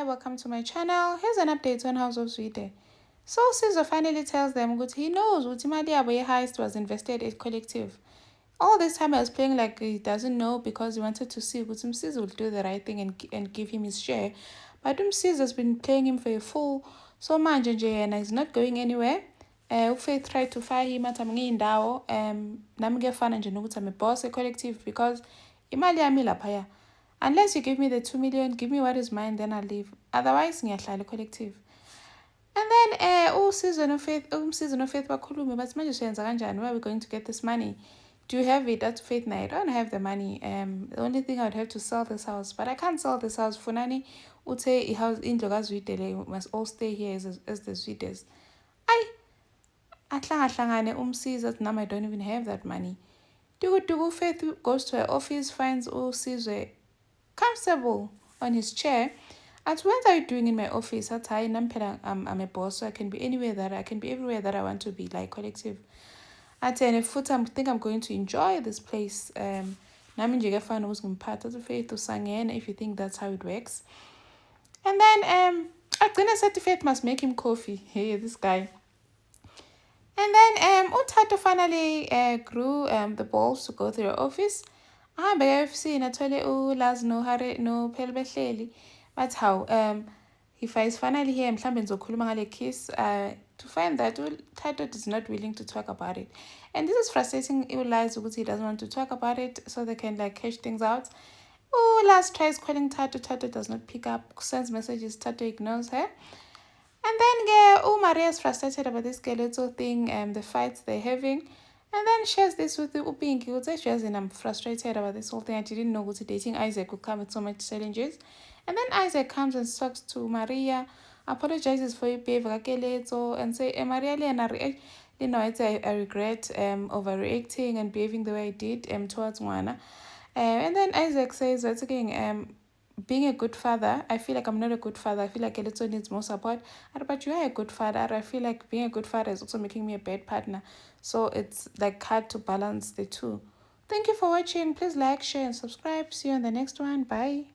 welcome to my channel. Here's an update on House of Zwide. So Sizwe finally tells them that he knows Utimadi Abaye heist was invested in collective. All this time I was playing like he doesn't know because he wanted to see Utim Sizwe will do the right thing and give him his share. But Sizwe has been playing him for a fool. So manje and he's not going anywhere. Faith tried to fire him at Amngindawo. Namgefana nje nokuthi I'm a boss a collective because imali yami laphaya. Unless you give me the 2 million, give me what is mine, then I'll leave. Otherwise, ngiyahlala collective. And then uSizwe noFaith bakhulume bathi manje siyenza kanjani? Where are we going to get this money? Do you have it? That's Faith. No, I don't have the money. The only thing I would have to sell this house, but I can't sell this house. Funani uthe house indlu kaZwide must all stay here as the Zwides. Ahlangane umsiza now I don't even have that money. Dugu Faith goes to her office, finds uSizwe comfortable on his chair. At what are you doing in my office? At I'm a boss, so I can be anywhere that I can be everywhere that I want to be, like collective. At any foot, I think I'm going to enjoy this place. Nami nje ngefana uzimphatha to Faith usangena if you think that's how it works. And then Agcina said Faith must make him coffee. Hey, this guy. And then uThatho finally grew the balls to go to the office. Ahambe e-ofisini athole uLazi no Phele behleli. But how if I is finally here mhlambe ngizokhuluma ngale kiss to find that uThatho is not willing to talk about it. And this is frustrating uLazi because he doesn't want to talk about it so they can like cash things out. uLazi tries calling Thato does not pick up, sends messages, Thato ignores her. And then Maria is frustrated about this little thing, the fights they're having. And then shares this with Upinki. Would say I'm frustrated about this whole thing. I didn't know what dating Isaac would come with so much challenges. And then Isaac comes and talks to Maria, apologizes for your behavior, and say, Maria, I regret overreacting and behaving the way I did towards Mwana. And then Isaac says, once again, being a good father, I feel like I'm not a good father. I feel like Elito needs more support. But you are a good father. I feel like being a good father is also making me a bad partner. So it's like hard to balance the two. Thank you for watching. Please like, share, and subscribe. See you on the next one. Bye.